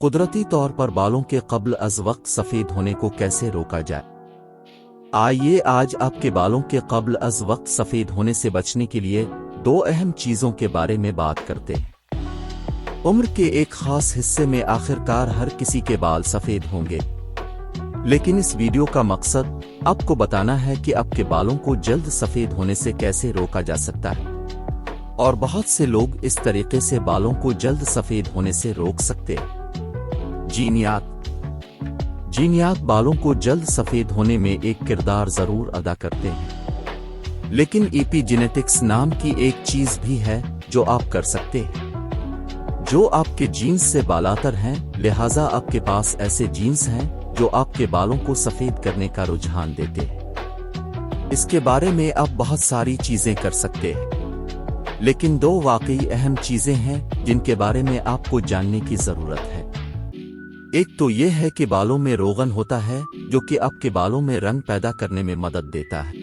कुदरती तौर पर बालों के क़ब्ल अज़ वक्त सफ़ेद होने को कैसे रोका जाए। आइए आज आपके बालों के क़ब्ल अज़ वक्त सफ़ेद होने से बचने के लिए दो अहम चीज़ों के बारे में बात करते हैं। उम्र के एक ख़ास हिस्से में आखिरकार हर किसी के बाल सफ़ेद होंगे, लेकिन इस वीडियो का मकसद आपको बताना है कि आपके बालों को जल्द सफ़ेद होने से कैसे रोका जा सकता है। और बहुत से लोग इस तरीके से बालों को जल्द सफ़ेद होने से रोक सकते हैं। जीनियात बालों को जल्द सफ़ेद होने में एक किरदार ज़रूर अदा करते हैं, लेकिन एपिजेनेटिक्स नाम की एक चीज़ भी है जो आप कर सकते हैं, जो आपके जीन्स से बालातर हैं। लिहाजा आपके पास ऐसे जीन्स हैं जो आपके बालों को सफ़ेद करने का रुझान देते हैं। इसके बारे में आप बहुत सारी चीज़ें कर सकते हैं, लेकिन दो वाकई अहम चीज़ें हैं जिनके बारे में आपको जानने की ज़रूरत है। एक तो यह है कि बालों में रोगन होता है जो कि आपके बालों में रंग पैदा करने में मदद देता है।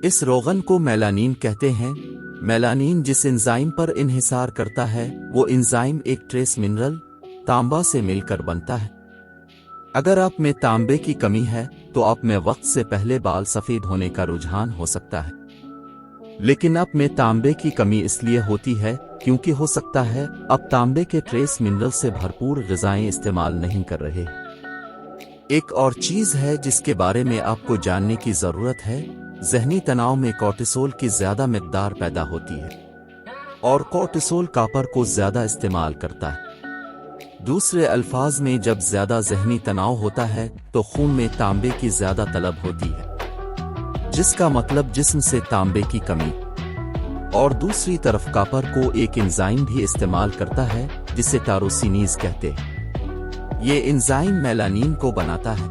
इस रोगन को मेलानिन कहते हैं। मेलानिन जिस एंजाइम पर इन्हिसार करता है वो एंजाइम एक ट्रेस मिनरल तांबा से मिलकर बनता है। अगर आप में तांबे की कमी है तो आप में वक्त से पहले बाल सफ़ेद होने का रुझान हो सकता है, लेकिन आप में तांबे की कमी इसलिए होती है क्योंकि हो सकता है आप तांबे के ट्रेस मिनरल से भरपूर ग़िज़ाएं इस्तेमाल नहीं कर रहे। एक और चीज़ है जिसके बारे में आपको जानने की ज़रूरत है। ज़हनी तनाव में कोर्टिसोल की ज़्यादा मिक़दार पैदा होती है और कोर्टिसोल कॉपर को ज़्यादा इस्तेमाल करता है। दूसरे अल्फाज में जब ज़्यादा ज़हनी तनाव होता है तो खून में तांबे की ज़्यादा तलब होती है, जिसका मतलब जिस्म से तांबे की कमी। और दूसरी तरफ कॉपर को एक एंजाइम भी इस्तेमाल करता है जिसे टारोसिनीज कहते हैं। ये एंजाइम मेलानिन को बनाता है,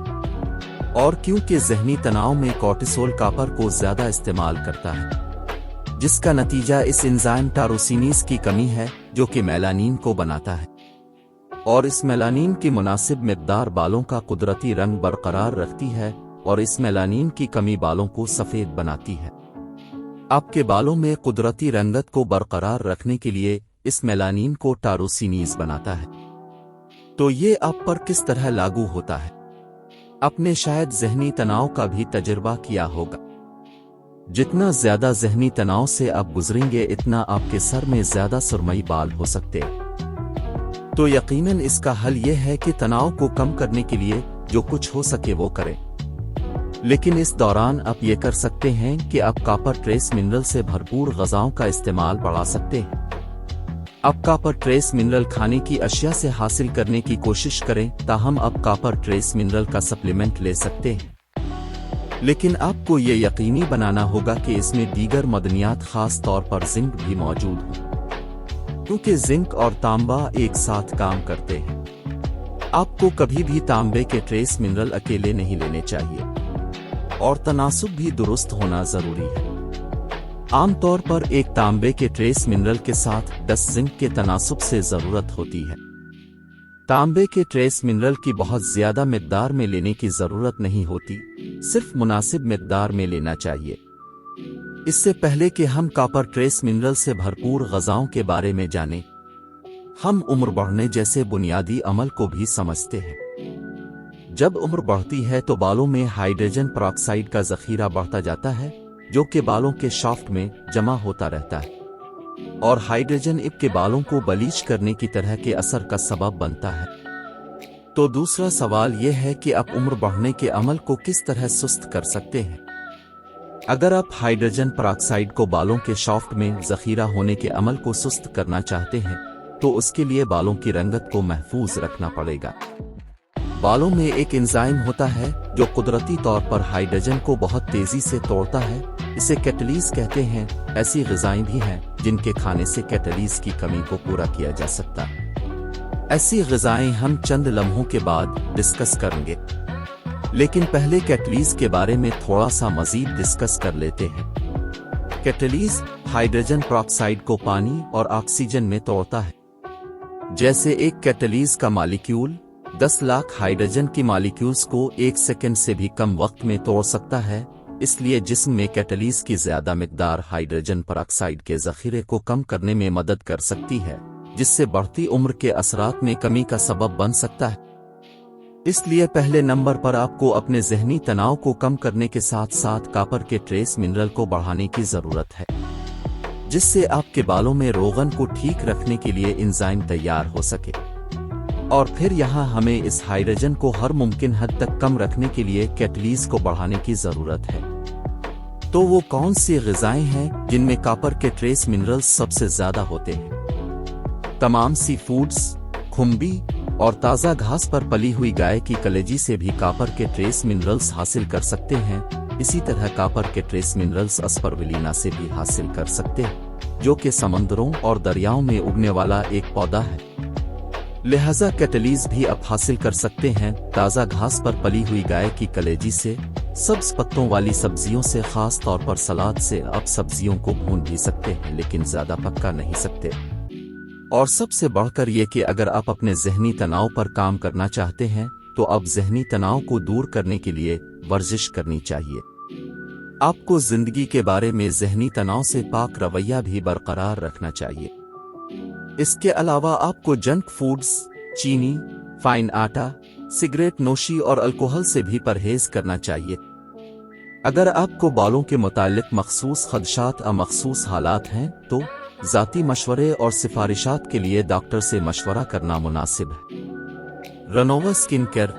और क्योंकि ज़हनी तनाव में कोर्टिसोल कॉपर को ज़्यादा इस्तेमाल करता है, जिसका नतीजा इस एंजाइम टारोसिनीज की कमी है जो कि मेलानिन को बनाता है। और इस मेलानिन की मुनासिब मिक़दार बालों का कुदरती रंग बरकरार रखती है, और इस मेलानिन की कमी बालों को सफ़ेद बनाती है। आपके बालों में कुदरती रंगत को बरकरार रखने के लिए इस मेलानिन को टारोसिनीज बनाता है। तो ये आप पर किस तरह लागू होता है? आपने शायद ज़हनी तनाव का भी तजुर्बा किया होगा। जितना ज़्यादा ज़हनी तनाव से आप गुजरेंगे इतना आपके सर में ज़्यादा सुरमई बाल हो सकते हैं। तो यकीनन इसका हल ये है कि तनाव को कम करने के लिए जो कुछ हो सके वो करें, लेकिन इस दौरान आप ये कर सकते हैं कि आप कॉपर ट्रेस मिनरल से भरपूर ग़िज़ाओं का इस्तेमाल बढ़ा सकते हैं। आप कॉपर ट्रेस मिनरल खाने की अशिया से हासिल करने की कोशिश करें, ताहम आप कॉपर ट्रेस मिनरल का सप्लीमेंट ले सकते हैं, लेकिन आपको ये यकीनी बनाना होगा कि इसमें दीगर मदनियात ख़ास तौर पर जिंक भी मौजूद हो, क्योंकि जिंक और तांबा एक साथ काम करते हैं। आपको कभी भी तांबे के ट्रेस मिनरल अकेले नहीं लेने चाहिए, और तनासुब भी दुरुस्त होना जरूरी है। आमतौर पर एक तांबे के ट्रेस मिनरल के साथ 10 जिंक के तनासुब से जरूरत होती है। तांबे के ट्रेस मिनरल की बहुत ज्यादा मिक़दार में लेने की जरूरत नहीं होती, सिर्फ मुनासिब मिक़दार में लेना चाहिए। इससे पहले कि हम कॉपर ट्रेस मिनरल से भरपूर ग़िज़ाओं के बारे में जानें, हम उम्र बढ़ने जैसे बुनियादी अमल को भी समझते हैं। जब उम्र बढ़ती है तो बालों में हाइड्रोजन पेरोक्साइड का ज़ख़ीरा बढ़ता जाता है, जो कि बालों के शाफ्ट में जमा होता रहता है, और हाइड्रोजन आपके बालों को बलीच करने की तरह के असर का सबब बनता है। तो दूसरा सवाल यह है कि आप उम्र बढ़ने के अमल को किस तरह सुस्त कर सकते हैं। अगर आप हाइड्रोजन पेरोक्साइड को बालों के शाफ्ट में ज़ख़ीरा होने के अमल को सुस्त करना चाहते हैं तो उसके लिए बालों की रंगत को महफूज रखना पड़ेगा। बालों में एक एंजाइम होता है जो कुदरती तौर पर हाइड्रोजन को बहुत तेजी से तोड़ता है, इसे कैटलीज कहते हैं। ऐसी ग़िज़ाएं भी हैं जिनके खाने से कैटलीज की कमी को पूरा किया जा सकता है। ऐसी ग़िज़ाएं हम चंद लम्हों के बाद डिस्कस करेंगे, लेकिन पहले कैटलीज के बारे में थोड़ा सा मज़ीद डिस्कस कर लेते हैं। कैटलीज हाइड्रोजन पेरोक्साइड को पानी और ऑक्सीजन में तोड़ता है। जैसे एक कैटलीज का मॉलिक्यूल 10 लाख हाइड्रोजन की मॉलिक्यूल्स को 1 सेकंड से भी कम वक्त में तोड़ सकता है, इसलिए जिस्म में कैटलीज की ज़्यादा मिक़दार हाइड्रोजन पेरोक्साइड के ज़ख़ीरे को कम करने में मदद कर सकती है, जिससे बढ़ती उम्र के असरात में कमी का सबब बन सकता है। इसलिए पहले नंबर पर आपको अपने जहनी तनाव को कम करने के साथ साथ कॉपर के ट्रेस मिनरल को बढ़ाने की जरूरत है, जिससे आपके बालों में रोगन को ठीक रखने के लिए एंजाइम तैयार हो सके। और फिर यहाँ हमें इस हाइड्रोजन को हर मुमकिन हद तक कम रखने के लिए कैटलीज को बढ़ाने की जरूरत है। तो वो कौन सी ग़िज़ाएं हैं जिनमें कॉपर के ट्रेस मिनरल्स सबसे ज्यादा होते हैं? तमाम सी फूड्स, खुम्बी और ताज़ा घास पर पली हुई गाय की कलेजी से भी कॉपर के ट्रेस मिनरल्स हासिल कर सकते हैं। इसी तरह कॉपर के ट्रेस मिनरल्स अस्परविलीना से भी हासिल कर सकते हैं, जो कि समंदरों और दरियाओं में उगने वाला एक पौधा है। लिहाजा कैटलीज भी आप हासिल कर सकते हैं ताज़ा घास पर पली हुई गाय की कलेजी से, सब्ज पत्तों वाली सब्जियों से, खास तौर पर सलाद से। आप सब्जियों को भून भी सकते हैं लेकिन ज्यादा पका नहीं सकते। और सबसे बढ़कर ये कि अगर आप अपने जहनी तनाव पर काम करना चाहते हैं तो अब जहनी तनाव को दूर करने के लिए वर्जिश करनी चाहिए। आपको जिंदगी के बारे में जहनी तनाव से पाक रवैया भी बरकरार रखना चाहिए। इसके अलावा आपको जंक फूड्स, चीनी, फाइन आटा, सिगरेट नोशी और अल्कोहल से भी परहेज करना चाहिए। अगर आपको बालों के मुतालिक मखसूस खदशात या मखसूस हालात हैं तो ज़ाती मशवरे और सिफारिशात के लिए डॉक्टर से मशवरा करना मुनासिब है। रनोवा स्किन केयर